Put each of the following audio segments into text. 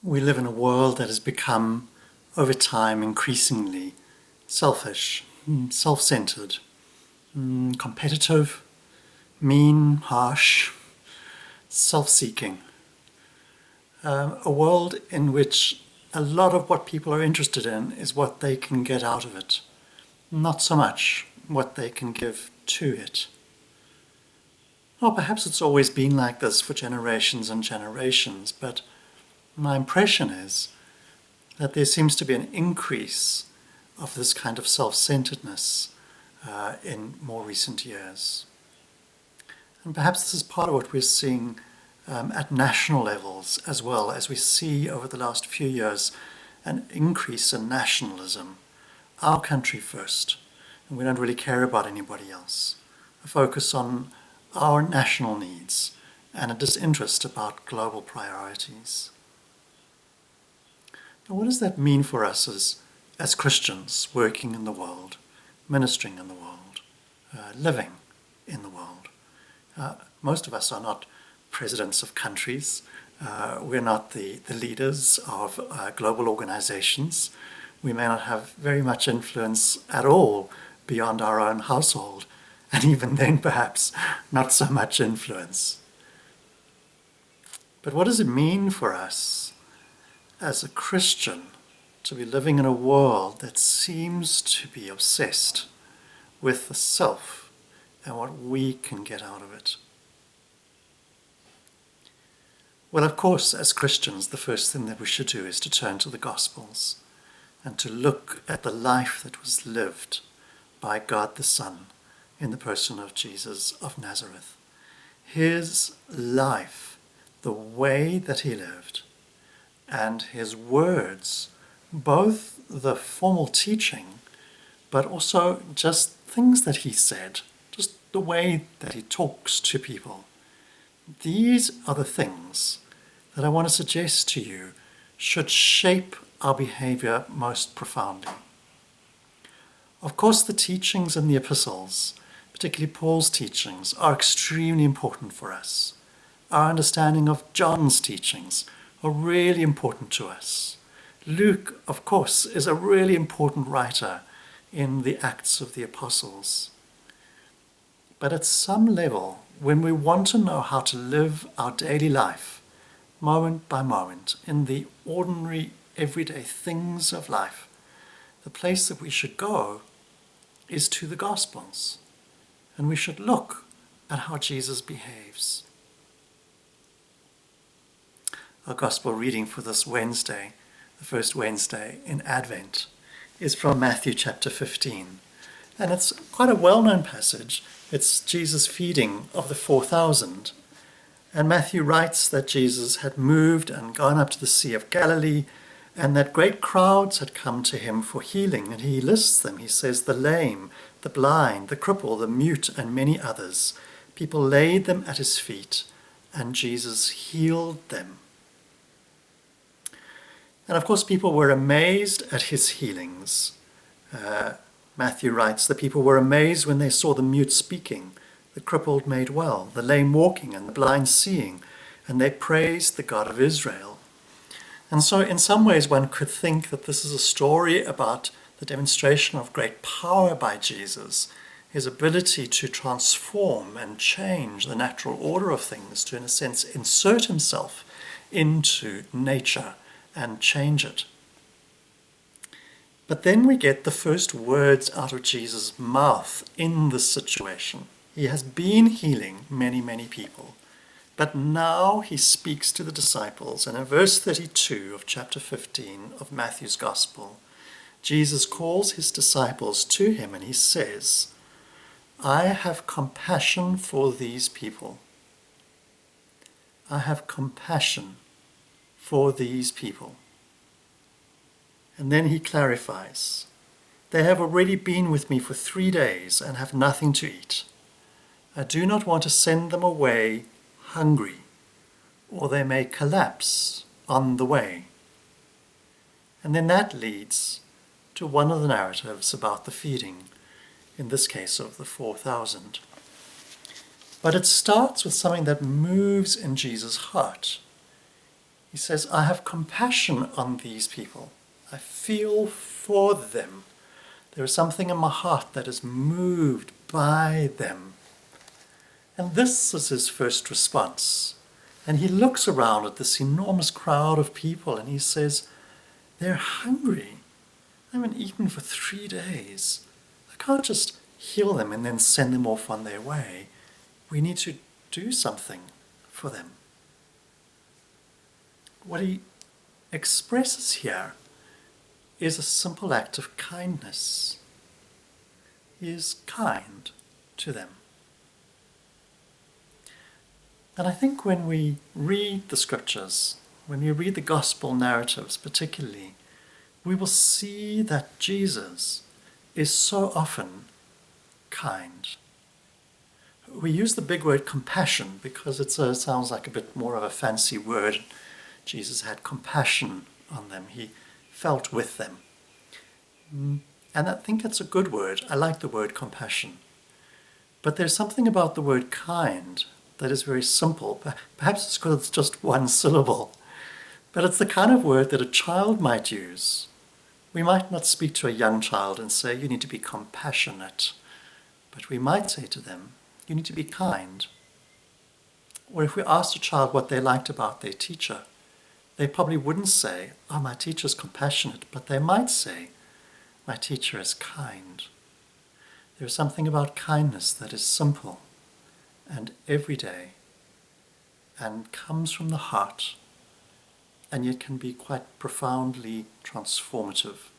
We live in a world that has become, over time, increasingly selfish, self-centered, competitive, mean, harsh, self-seeking. A world in which a lot of what people are interested in is what they can get out of it, not so much what they can give to it. Or perhaps it's always been like this for generations and generations, but my impression is that there seems to be an increase of this kind of self-centeredness in more recent years. And perhaps this is part of what we're seeing at national levels as well, as we see over the last few years an increase in nationalism. Our country first, and we don't really care about anybody else. A focus on our national needs and a disinterest about global priorities. Now, what does that mean for us as Christians working in the world, ministering in the world, living in the world? Most of us are not presidents of countries. We're not the leaders of global organizations. We may not have very much influence at all beyond our own household, and even then perhaps not so much influence. But what does it mean for us as a Christian to be living in a world that seems to be obsessed with the self and what we can get out of it? Well, of course, as Christians, the first thing that we should do is to turn to the Gospels and to look at the life that was lived by God the Son in the person of Jesus of Nazareth. His life, the way that he lived, and his words, both the formal teaching, but also just things that he said, just the way that he talks to people. These are the things that I want to suggest to you should shape our behavior most profoundly. Of course, the teachings in the epistles, particularly Paul's teachings, are extremely important for us. Our understanding of John's teachings are really important to us. Luke, of course, is a really important writer in the Acts of the Apostles. But at some level, when we want to know how to live our daily life, moment by moment, in the ordinary, everyday things of life, the place that we should go is to the Gospels. And we should look at how Jesus behaves. Our Gospel reading for this Wednesday, the first Wednesday in Advent, is from Matthew chapter 15. And it's quite a well-known passage. It's Jesus' feeding of the 4,000. And Matthew writes that Jesus had moved and gone up to the Sea of Galilee, and that great crowds had come to him for healing. And he lists them. He says, the lame, the blind, the cripple, the mute, and many others. People laid them at his feet, and Jesus healed them. And of course, people were amazed at his healings. Matthew writes, the people were amazed when they saw the mute speaking, the crippled made well, the lame walking, and the blind seeing, and they praised the God of Israel. And so in some ways one could think that this is a story about the demonstration of great power by Jesus, his ability to transform and change the natural order of things, to in a sense insert himself into nature and change it. But then we get the first words out of Jesus' mouth in this situation. He has been healing many, many people. But now he speaks to the disciples, and in verse 32 of chapter 15 of Matthew's Gospel, Jesus calls his disciples to him and he says, I have compassion for these people. I have compassion for these people. And then he clarifies, they have already been with me for 3 days and have nothing to eat. I do not want to send them away hungry, or they may collapse on the way. And then that leads to one of the narratives about the feeding, in this case of the 4,000. But it starts with something that moves in Jesus' heart. He says, I have compassion on these people. I feel for them. There is something in my heart that is moved by them. And this is his first response. And he looks around at this enormous crowd of people and he says, they're hungry. They haven't eaten for 3 days. I can't just heal them and then send them off on their way. We need to do something for them. What he expresses here is a simple act of kindness. He is kind to them. And I think when we read the scriptures, when we read the gospel narratives particularly, we will see that Jesus is so often kind. We use the big word compassion because it sounds like a bit more of a fancy word. Jesus had compassion on them. He felt with them. And I think that's a good word. I like the word compassion. But there's something about the word kind that is very simple. Perhaps it's because it's just one syllable. But it's the kind of word that a child might use. We might not speak to a young child and say, you need to be compassionate. But we might say to them, you need to be kind. Or if we asked a child what they liked about their teacher, they probably wouldn't say, oh, my teacher's compassionate, but they might say, my teacher is kind. There's something about kindness that is simple and everyday and comes from the heart, and yet can be quite profoundly transformative.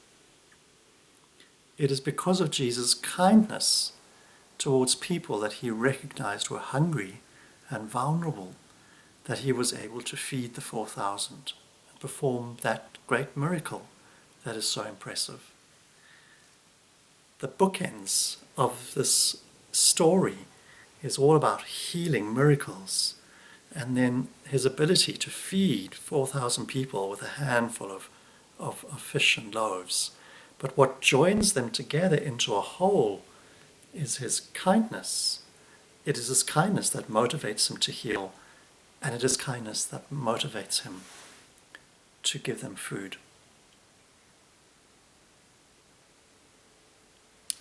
It is because of Jesus' kindness towards people that he recognized were hungry and vulnerable that he was able to feed the 4,000 and perform that great miracle that is so impressive. The bookends of this story is all about healing miracles, and then his ability to feed 4,000 people with a handful of fish and loaves. But what joins them together into a whole is his kindness. It is his kindness that motivates him to heal, and it is kindness that motivates him to give them food.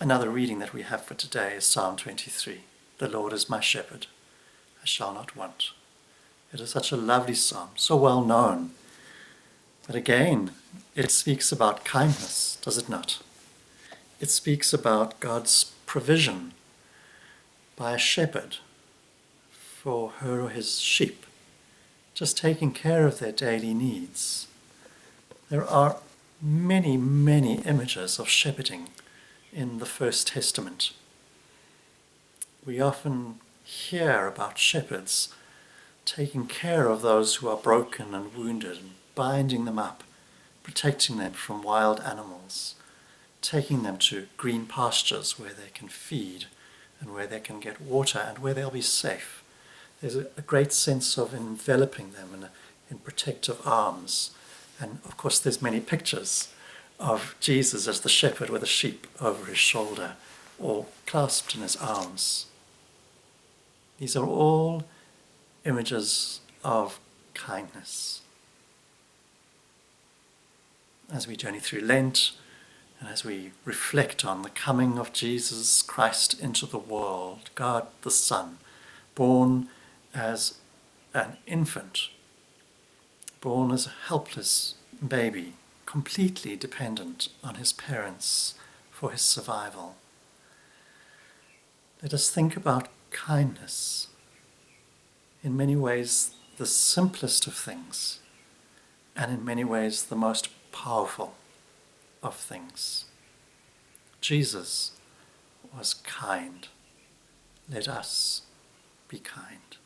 Another reading that we have for today is Psalm 23. The Lord is my shepherd, I shall not want. It is such a lovely psalm, so well known. But again, it speaks about kindness, does it not? It speaks about God's provision by a shepherd for her or his sheep, just taking care of their daily needs. There are many, many images of shepherding in the First Testament. We often hear about shepherds taking care of those who are broken and wounded, and binding them up, protecting them from wild animals, taking them to green pastures where they can feed and where they can get water and where they'll be safe. There's a great sense of enveloping them in protective arms. And of course there's many pictures of Jesus as the shepherd with a sheep over his shoulder or clasped in his arms. These are all images of kindness. As we journey through Lent, and as we reflect on the coming of Jesus Christ into the world, God the Son, born as an infant, born as a helpless baby, completely dependent on his parents for his survival. Let us think about kindness. In many ways, the simplest of things, and in many ways, the most powerful of things. Jesus was kind. Let us be kind.